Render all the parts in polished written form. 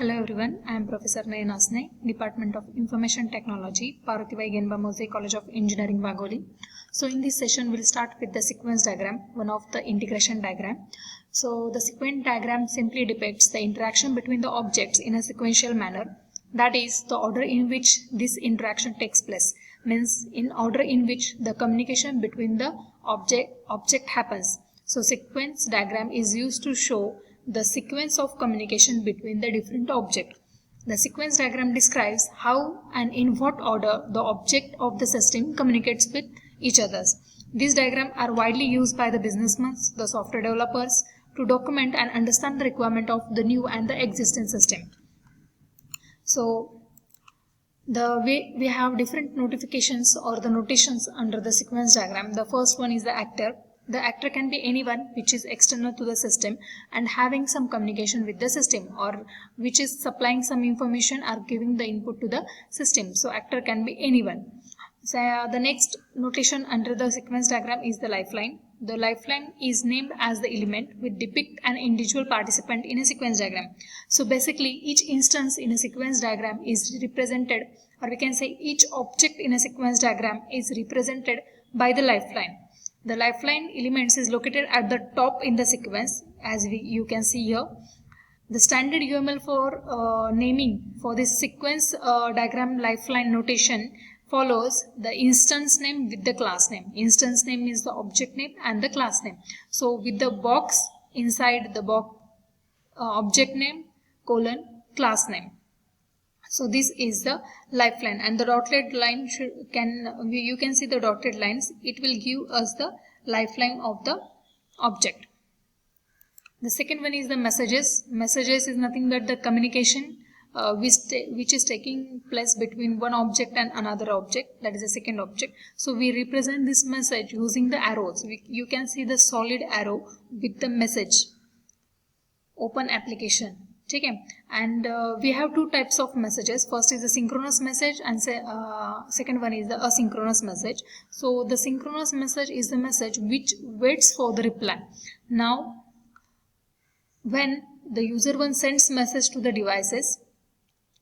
Hello everyone, I am Professor Nayanasne, Department of Information Technology, Parvathibai Genba Mose College of Engineering, Vagoli. So in this session, we'll start with the sequence diagram, one of the integration diagram. So the sequence diagram simply depicts the interaction between the objects in a sequential manner. That is, the order in which this interaction takes place, means in order in which the communication between the object happens. So sequence diagram is used to show the sequence of communication between the different objects. The sequence diagram describes how and in what order the object of the system communicates with each other. These diagrams are widely used by the businessmen, the software developers, to document and understand the requirement of the new and the existing system. So the way we have different notifications or the notations under the sequence diagram. The first one is the actor. The actor can be anyone which is external to the system and having some communication with the system, or which is supplying some information or giving the input to the system. So actor can be anyone. So the next notation under the sequence diagram is the lifeline. The lifeline is named as the element which depict an individual participant in a sequence diagram. So basically each instance in a sequence diagram is represented, or we can say each object in a sequence diagram is represented by the lifeline. The lifeline elements is located at the top in the sequence, as you can see here. The standard UML for naming for this sequence diagram lifeline notation follows the instance name with the class name. Instance name is the object name and the class name. So with the box inside the box object name colon class name. So this is the lifeline, and the dotted line you can see the dotted lines. It will give us the lifeline of the object. The second one is the messages. Messages is nothing but the communication which is taking place between one object and another object, that is the second object. So we represent this message using the arrows. You can see the solid arrow with the message open application. Okay. And we have two types of messages. First is the synchronous message, and second one is the asynchronous message. So the synchronous message is the message which waits for the reply. Now when the user one sends message to the devices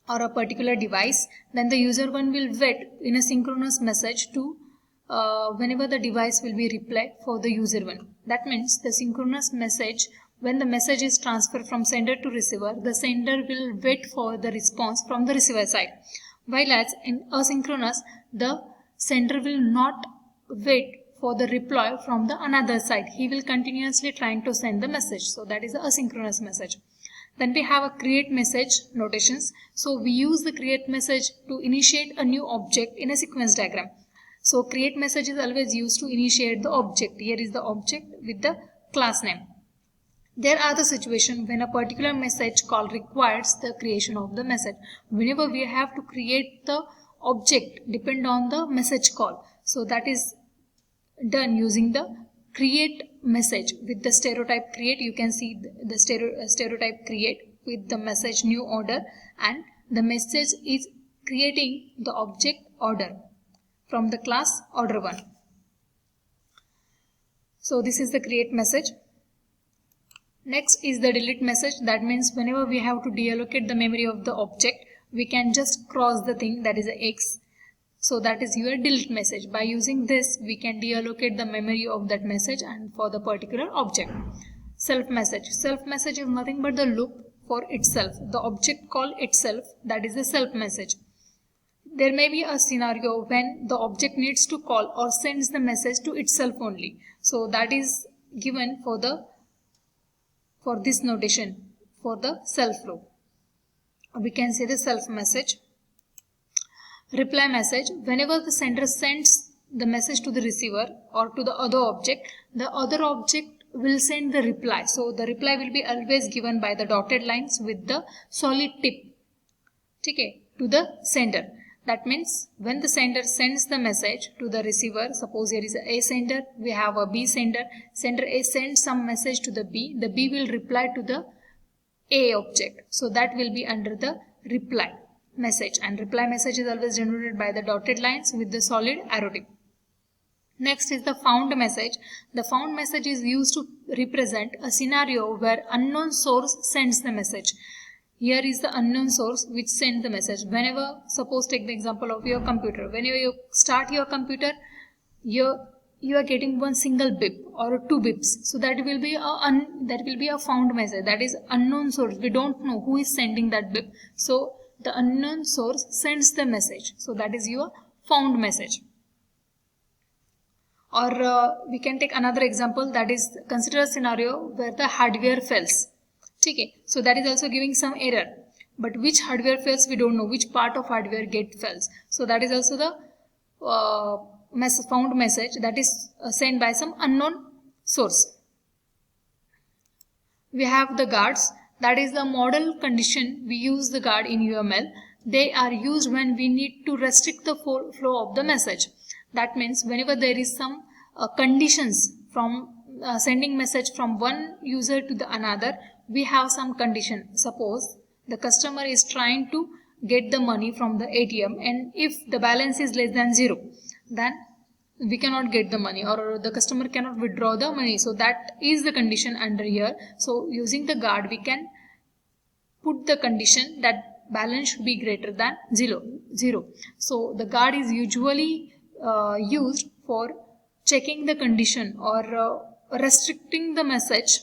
or a particular device, then the user one will wait in a synchronous message to whenever the device will be reply for the user one. That means the synchronous message, when the message is transferred from sender to receiver, the sender will wait for the response from the receiver side. While as in asynchronous, the sender will not wait for the reply from the another side. He will continuously trying to send the message. So that is the asynchronous message. Then we have a create message notations. So we use the create message to initiate a new object in a sequence diagram. So create message is always used to initiate the object. Here is the object with the class name. There are the situations when a particular message call requires the creation of the message. Whenever we have to create the object depend on the message call. So that is done using the create message with the stereotype create. You can see the stereotype create with the message new order, and the message is creating the object order from the class order 1. So this is the create message. Next is the delete message. That means whenever we have to deallocate the memory of the object, we can just cross the thing, that is a X. So that is your delete message. By using this, we can deallocate the memory of that message and for the particular object. Self message. Self message is nothing but the loop for itself. The object call itself, that is the self message. There may be a scenario when the object needs to call or sends the message to itself only. So that is given for this notation for the self loop. We can say the self message. Reply message. Whenever the sender sends the message to the receiver or to the other object, the other object will send the reply. So the reply will be always given by the dotted lines with the solid tip, okay, to the sender. That means when the sender sends the message to the receiver, suppose here is a sender, we have a B sender. Sender A sends some message to the B will reply to the A object. So that will be under the reply message, and reply message is always denoted by the dotted lines with the solid arrow tip. Next is the found message. The found message is used to represent a scenario where unknown source sends the message. here is the unknown source which sends the message. Whenever, suppose take the example of your computer, whenever you start your computer, you are getting one single bip or 2 bips, so that will be a found message, that is unknown source. We don't know who is sending that bip, so the unknown source sends the message, so that is your found message. Or we can take another example, that is consider a scenario where the hardware fails. Okay, so that is also giving some error, but which hardware fails we don't know, which part of hardware fails, so that is also the found message, that is sent by some unknown source. We have the guards, that is the model condition. We use the guard in UML. They are used when we need to restrict the flow of the message. That means whenever there is some conditions from sending message from one user to the another, we have some condition. Suppose the customer is trying to get the money from the ATM, and if the balance is less than 0, then we cannot get the money, or the customer cannot withdraw the money. So that is the condition under here. So using the guard, we can put the condition that balance should be greater than 0. So the guard is usually used for checking the condition, or restricting the message,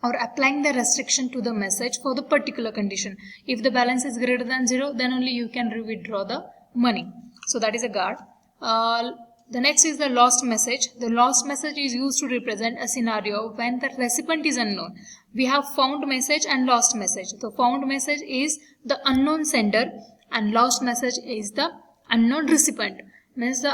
or applying the restriction to the message for the particular condition. If the balance is greater than 0, then only you can withdraw the money. So that is a guard. The next is the lost message. The lost message is used to represent a scenario when the recipient is unknown. We have found message and lost message. The found message is the unknown sender, and lost message is the unknown recipient. Means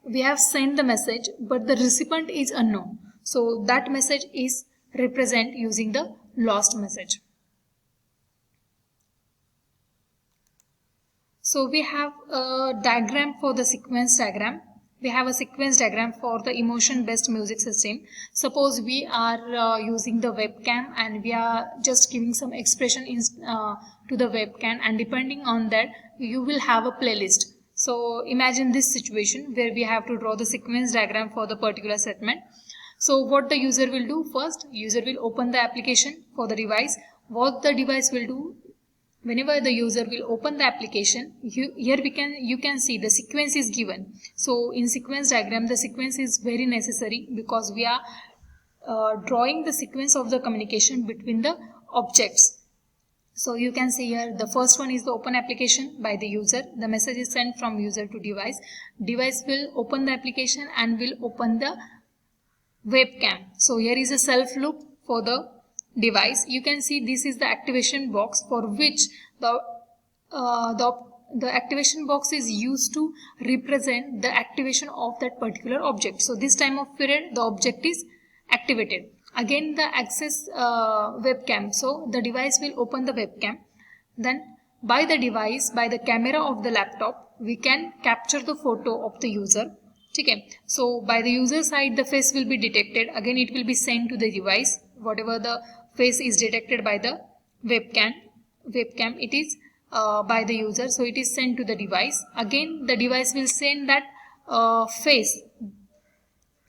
we have sent the message, but the recipient is unknown. So that message is represent using the lost message. So we have a diagram for the sequence diagram. We have a sequence diagram for the emotion based music system. Suppose we are using the webcam, and we are just giving some expression to the webcam, and depending on that you will have a playlist. So imagine this situation where we have to draw the sequence diagram for the particular segment. So what the user will do, first user will open the application for the device. What the device will do, whenever the user will open the application, here you can see the sequence is given. So in sequence diagram, the sequence is very necessary, because we are drawing the sequence of the communication between the objects. So you can see here, the first one is the open application by the user. The message is sent from user to device. Device will open the application and will open the webcam. So here is a self loop for the device. You can see this is the activation box, for which the activation box is used to represent the activation of that particular object. So this time of period the object is activated. Again the access webcam. So the device will open the webcam. Then by the device, by the camera of the laptop, we can capture the photo of the user. Okay. So by the user side the face will be detected. Again it will be sent to the device. Whatever the face is detected by the webcam, it is by the user, so it is sent to the device. Again the device will send that face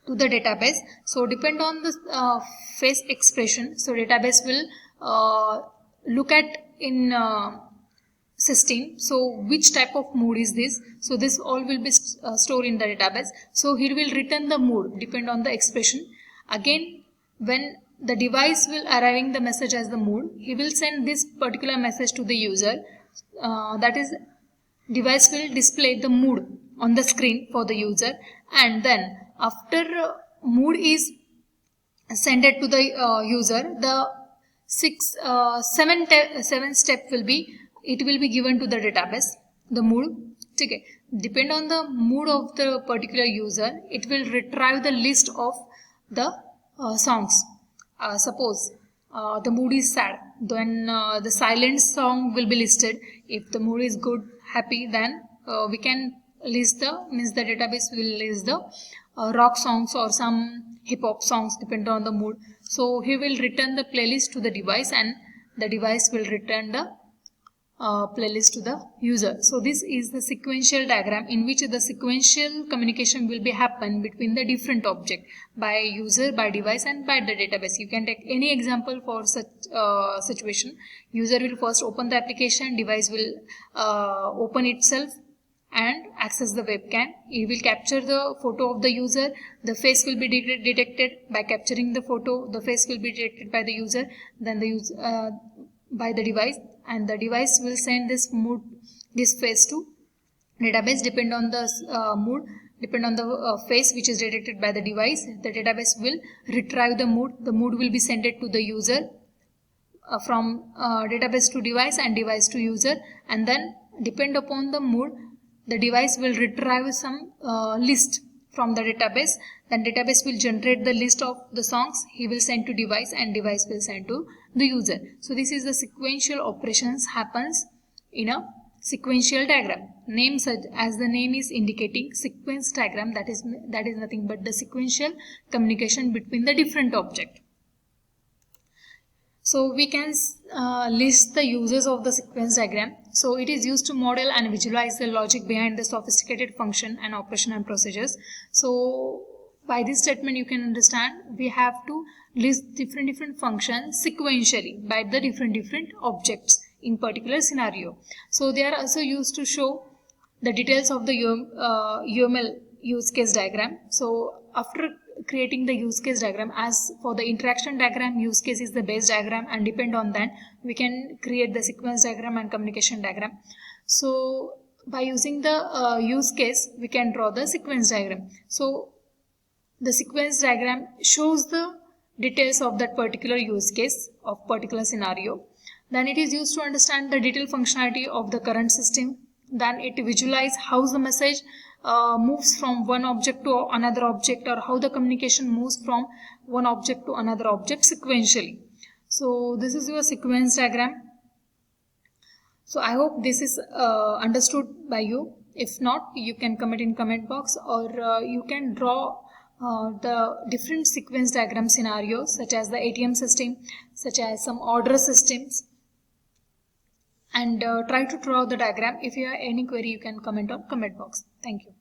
to the database. So depend on the face expression, so database will look at in system, so which type of mood is this, so this all will be stored in the database. So he will return the mood depend on the expression. Again when the device will arriving the message as the mood, he will send this particular message to the user. That is, device will display the mood on the screen for the user, and then after mood is sent to the user, the 7 step will be, it will be given to the database, the mood. Okay. Depend on the mood of the particular user, it will retrieve the list of the songs. Suppose the mood is sad, then the silent song will be listed. If the mood is good, happy, then we can list the database will list the rock songs or some hip hop songs depending on the mood. So he will return the playlist to the device, and the device will return the playlist to the user. So this is the sequential diagram in which the sequential communication will be happen between the different object by user, by device and by the database. You can take any example for such situation. User will first open the application, device will open itself and access the webcam. It will capture the photo of the user. The face will be detected by capturing the photo. The face will be detected by the user, then the user by the device, and the device will send this face to database. Depend on the mood, depend on the face which is detected by the device. The database will retrieve the mood. The mood will be sent to the user from database to device and device to user, and then depend upon the mood, the device will retrieve some list from the database. Then database will generate the list of the songs. He will send to device and device will send to the user. So this is the sequential operations happens in a sequential diagram. Name such as the name is indicating sequence diagram, that is nothing but the sequential communication between the different object. So we can list the uses of the sequence diagram. So it is used to model and visualize the logic behind the sophisticated function and operation and procedures. So by this statement you can understand we have to list different functions sequentially by the different objects in particular scenario. So they are also used to show the details of the UML use case diagram. So after creating the use case diagram, as for the interaction diagram, use case is the base diagram, and depend on that we can create the sequence diagram and communication diagram. So by using the use case we can draw the sequence diagram. So the sequence diagram shows the details of that particular use case of particular scenario. Then it is used to understand the detailed functionality of the current system. Then it visualize how the message moves from one object to another object, or how the communication moves from one object to another object sequentially. So this is your sequence diagram. So I hope this is understood by you. If not, you can comment in comment box, or you can draw the different sequence diagram scenarios such as the ATM system, such as some order systems, and try to draw the diagram. If you have any query, you can comment on comment box. Thank you.